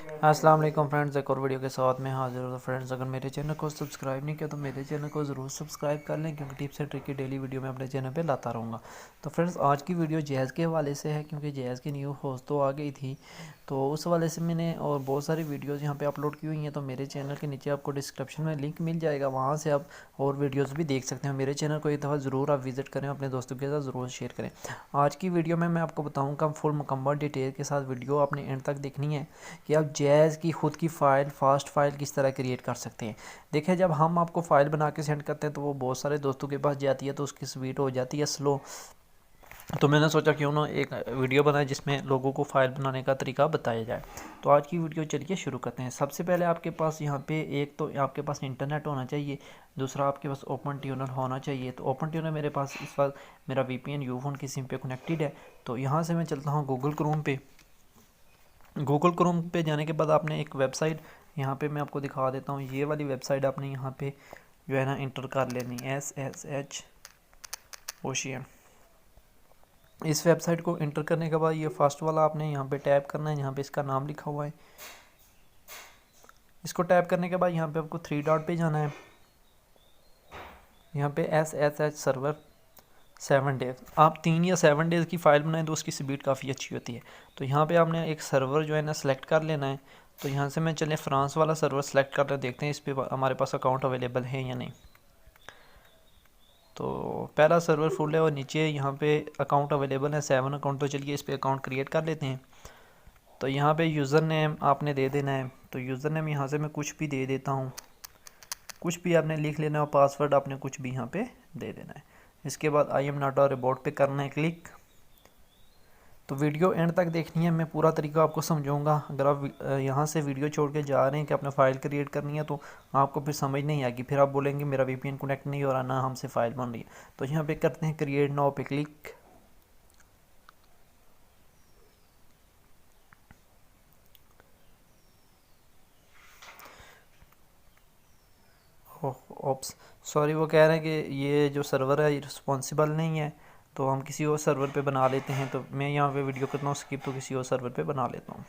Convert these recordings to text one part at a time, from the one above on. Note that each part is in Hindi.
अस्सलाम वालेकुम फ्रेंड्स, एक और वीडियो के साथ में हाजिर हूँ। फ्रेंड्स, अगर मेरे चैनल को सब्सक्राइब नहीं किया तो मेरे चैनल को ज़रूर सब्सक्राइब कर लें, क्योंकि टिप्स एंड ट्रिक की डेली वीडियो मैं अपने चैनल पे लाता रहूँगा। तो फ्रेंड्स, आज की वीडियो जैज़ के हवाले से है, क्योंकि जैज़ की न्यू होस्ट तो आ गई थी, तो उस हवाले से मैंने और बहुत सारी वीडियोज़ यहाँ पर अपलोड की हुई हैं। तो मेरे चैनल के नीचे आपको डिस्क्रिप्शन में लिंक मिल जाएगा, वहाँ से आप और वीडियोज़ भी देख सकते हैं। मेरे चैनल को एक दफ़ा ज़रूर आप विज़िट करें, अपने दोस्तों के साथ ज़रूर शेयर करें। आज की वीडियो में मैं आपको बताऊँगा फुल मुकम्मल डिटेल के साथ। वीडियो आपने एंड तक देखनी है कि आप जैज़ की खुद की फ़ाइल, फास्ट फाइल किस तरह क्रिएट कर सकते हैं। देखिए, जब हम आपको फ़ाइल बना के सेंड करते हैं तो वो बहुत सारे दोस्तों के पास जाती है, तो उसकी स्पीड हो जाती है स्लो। तो मैंने सोचा क्यों ना एक वीडियो बनाए जिसमें लोगों को फ़ाइल बनाने का तरीका बताया जाए। तो आज की वीडियो चलिए शुरू करते हैं। सबसे पहले आपके पास यहाँ पे एक तो आपके पास इंटरनेट होना चाहिए, दूसरा आपके पास ओपन ट्यूनर होना चाहिए। तो ओपन ट्यूनर मेरे पास इस वक्त मेरा VPN यूफोन की सिम पे कनेक्टेड है। तो यहाँ से मैं चलता हूँ गूगल क्रोम पे। गूगल क्रोम पे जाने के बाद आपने एक वेबसाइट, यहाँ पे मैं आपको दिखा देता हूँ, ये वाली वेबसाइट आपने यहाँ पे जो है ना इंटर कर लेनी, SSH ओशियन। इस वेबसाइट को इंटर करने के बाद ये फर्स्ट वाला आपने यहाँ पे टैप करना है, यहाँ पे इसका नाम लिखा हुआ है। इसको टैप करने के बाद यहाँ पे आपको 3 डॉट पे जाना है, यहाँ पे SSH सर्वर 7 डेज़। आप 3 या 7 डेज़ की फ़ाइल बनाएं तो उसकी स्पीड काफ़ी अच्छी होती है। तो यहाँ पे आपने एक सर्वर जो है ना सेलेक्ट कर लेना है। तो यहाँ से मैं चले फ्रांस वाला सर्वर सेलेक्ट कर रहे, देखते हैं इस पर हमारे पास अकाउंट अवेलेबल है या नहीं। तो पहला सर्वर फुल है और नीचे यहाँ पे अकाउंट अवेलेबल है 7 अकाउंट। तो चलिए इस पर अकाउंट क्रिएट कर लेते हैं। तो यहाँ पे यूज़र नेम आपने दे देना है। तो यूज़र नेम यहाँ से मैं कुछ भी दे देता हूँ, कुछ भी आपने लिख लेना है, और पासवर्ड आपने कुछ भी यहाँ पे दे देना है। इसके बाद I am not a robot पे करना है क्लिक। तो वीडियो एंड तक देखनी है, मैं पूरा तरीका आपको समझाऊंगा। अगर आप यहाँ से वीडियो छोड़ के जा रहे हैं कि अपने फ़ाइल क्रिएट करनी है, तो आपको फिर समझ नहीं आएगी, फिर आप बोलेंगे मेरा VPN कनेक्ट नहीं हो रहा, ना हमसे फ़ाइल बन रही है। तो यहाँ पे करते हैं क्रिएट नाउ पे क्लिक। ओप्स, सॉरी, वो कह रहे हैं कि ये जो सर्वर है ये रिस्पॉन्सिबल नहीं है, तो हम किसी और सर्वर पे बना लेते हैं। तो मैं यहाँ पे वीडियो करता हूँ स्किप, तो किसी और सर्वर पे बना लेता हूँ।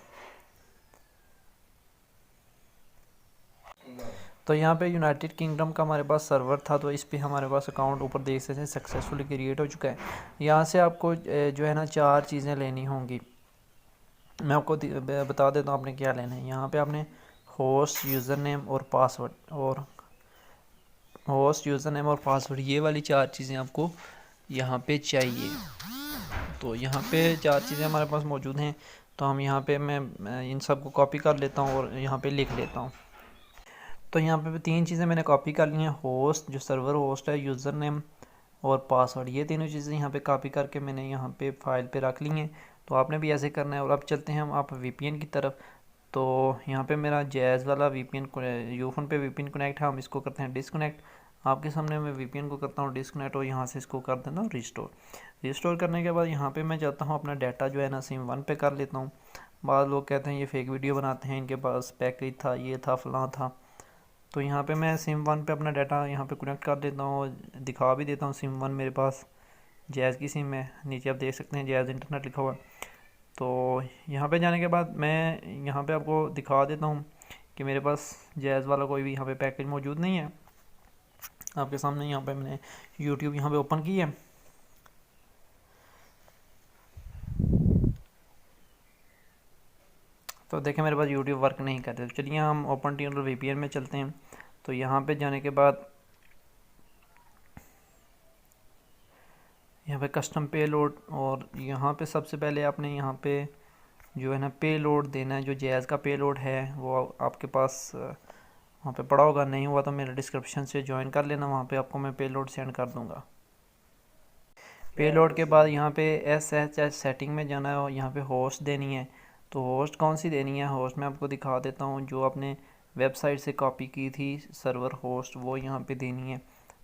तो यहाँ पे यूनाइटेड किंगडम का हमारे पास सर्वर था, तो इस पे हमारे पास अकाउंट ऊपर देख सकते हैं सक्सेसफुली क्रिएट हो चुका है। यहाँ से आपको जो है ना 4 चीज़ें लेनी होंगी, मैं आपको बता देता हूँ आपने क्या लेना है। यहाँ पे आपने होस्ट, यूज़र नेम और पासवर्ड, और होस्ट, यूज़र नेम और पासवर्ड, ये वाली 4 चीज़ें आपको यहाँ पे चाहिए। तो यहाँ पे 4 चीज़ें हमारे पास मौजूद हैं। तो हम यहाँ पे मैं इन सब को कॉपी कर लेता हूँ और यहाँ पे लिख लेता हूँ। तो यहाँ पे 3 चीज़ें मैंने कॉपी कर ली हैं, होस्ट जो सर्वर होस्ट है, यूज़र नेम और पासवर्ड। ये तीनों चीज़ें यहाँ पे कॉपी करके मैंने यहाँ पे फाइल पे रख ली हैं। तो आपने भी ऐसे करना है। और अब चलते हैं हम आप VPN की तरफ। तो यहाँ पे मेरा जैज़ वाला VPN यूफोन पे VPN कनेक्ट है, हम इसको करते हैं डिसकनेक्ट। आपके सामने मैं VPN को करता हूँ डिसकनेक्ट, और यहाँ से इसको कर देता हूँ रिस्टोर करने के बाद यहाँ पे मैं जाता हूँ अपना डाटा जो है ना सिम 1 पे कर लेता हूँ। बाद लोग कहते हैं ये फेक वीडियो बनाते हैं, इनके पास पैकेज था, ये था, फलां था। तो यहाँ पे मैं सिम 1 पे अपना डाटा यहाँ पे कनेक्ट कर देता हूँ और दिखा भी देता हूँ सिम 1 मेरे पास जैज़ की सिम है। नीचे आप देख सकते हैं जैज़ इंटरनेट लिखा हुआ है। तो यहाँ पे जाने के बाद मैं यहाँ पे आपको दिखा देता हूँ कि मेरे पास जैज़ वाला कोई भी यहाँ पे पैकेज मौजूद नहीं है। आपके सामने यहाँ पे मैंने यूट्यूब यहाँ पे ओपन की है। तो देखें मेरे पास यूट्यूब वर्क नहीं कर रहा। तो चलिए हम ओपन ट्यूनर VPN में चलते हैं। तो यहाँ पे जाने के बाद यहाँ पे कस्टम पे लोड, और यहाँ पे सबसे पहले आपने यहाँ पे जो है ना पे लोड देना है। जो जैज़ का पे लोड है वो आपके पास वहाँ पे पड़ा होगा, नहीं हुआ तो मेरे डिस्क्रिप्शन से ज्वाइन कर लेना, वहाँ पे आपको मैं पे लोड सेंड कर दूँगा। पे लोड के बाद यहाँ पे SSH सेटिंग में जाना है और यहाँ पे होस्ट देनी है। तो होस्ट कौन सी देनी है, होस्ट मैं आपको दिखा देता हूँ। जो आपने वेबसाइट से कॉपी की थी सर्वर होस्ट, वो यहाँ पे देनी है।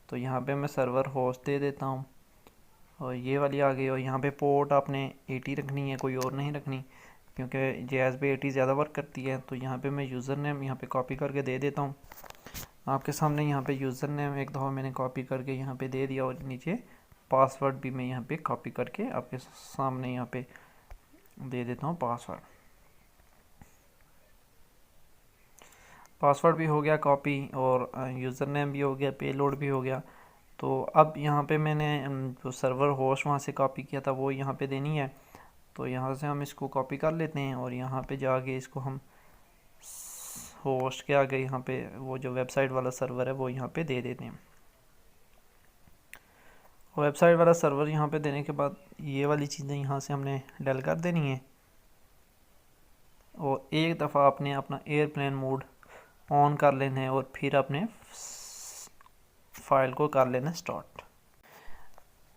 तो यहाँ पे मैं सर्वर होस्ट दे देता हूँ, और ये वाली आ गई। और यहाँ पे पोर्ट आपने 80 रखनी है, कोई और नहीं रखनी, क्योंकि जैज़ पे 80 ज़्यादा वर्क करती है। तो यहाँ पे मैं यूज़र नेम यहाँ पे कॉपी करके दे देता हूँ। आपके सामने यहाँ पे यूज़र नेम एक दफ़ा मैंने कॉपी करके यहाँ पे दे दिया, और नीचे पासवर्ड भी मैं यहाँ पे कॉपी करके आपके सामने यहाँ पे दे देता हूँ पासवर्ड। पासवर्ड भी हो गया कॉपी और यूज़र नेम भी हो गया, पेलोड भी हो गया। तो अब यहाँ पे मैंने जो सर्वर होस्ट वहाँ से कॉपी किया था वो यहाँ पे देनी है। तो यहाँ से हम इसको कॉपी कर लेते हैं और यहाँ पे जाके इसको हम होस्ट के आगे यहाँ पे वो जो वेबसाइट वाला सर्वर है वो यहाँ पे दे देते हैं। वेबसाइट वाला सर्वर यहाँ पे देने के बाद ये वाली चीज़ें यहाँ से हमने डल कर देनी है और एक दफ़ा आपने अपना एयरप्लेन मोड ऑन कर लेना है और फिर अपने फाइल को कर लेना स्टार्ट।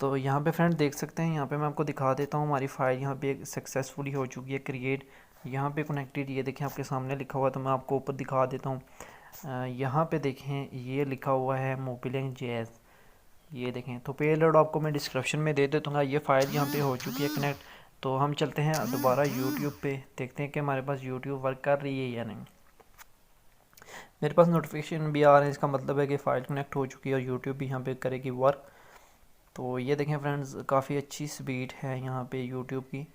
तो यहाँ पे फ्रेंड देख सकते हैं, यहाँ पे मैं आपको दिखा देता हूँ हमारी फ़ाइल यहाँ पे सक्सेसफुली हो चुकी है क्रिएट। यहाँ पे कनेक्टेड ये देखें आपके सामने लिखा हुआ, तो मैं आपको ऊपर दिखा देता हूँ। यहाँ पे देखें ये लिखा हुआ है मोबिलिंग JS, ये देखें। तो पेलोड आपको मैं डिस्क्रिप्शन में दे देता हूँ। ये फ़ाइल यहाँ पे हो चुकी है कनेक्ट। तो हम चलते हैं दोबारा यूट्यूब पे, देखते हैं कि हमारे पास यूट्यूब वर्क कर रही है या नहीं। मेरे पास नोटिफिकेशन भी आ रहे हैं, इसका मतलब है कि फ़ाइल कनेक्ट हो चुकी है और यूट्यूब भी यहाँ पे करेगी वर्क। तो ये देखें फ्रेंड्स, काफ़ी अच्छी स्पीड है यहाँ पे यूट्यूब की,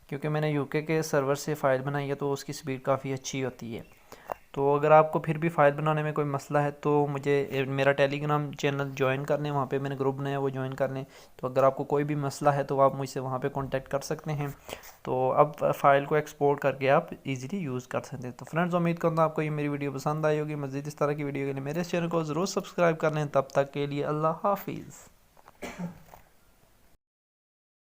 क्योंकि मैंने यूके के सर्वर से फ़ाइल बनाई है तो उसकी स्पीड काफ़ी अच्छी होती है। तो अगर आपको फिर भी फ़ाइल बनाने में कोई मसला है तो मुझे मेरा टेलीग्राम चैनल ज्वाइन कर लें, वहाँ पे मैंने ग्रुप बनाया वो ज्वाइन कर लें। तो अगर आपको कोई भी मसला है तो आप मुझसे वहाँ पे कांटेक्ट कर सकते हैं। तो अब फ़ाइल को एक्सपोर्ट करके आप इजीली यूज़ कर सकते हैं। तो फ्रेंड्स, उम्मीद करता हूँ आपको ये मेरी वीडियो पसंद आई होगी। मज़ीद इस तरह की वीडियो के लिए मेरे चैनल को ज़रूर सब्सक्राइब कर लें। तब तक के लिए अल्लाह हाफिज़।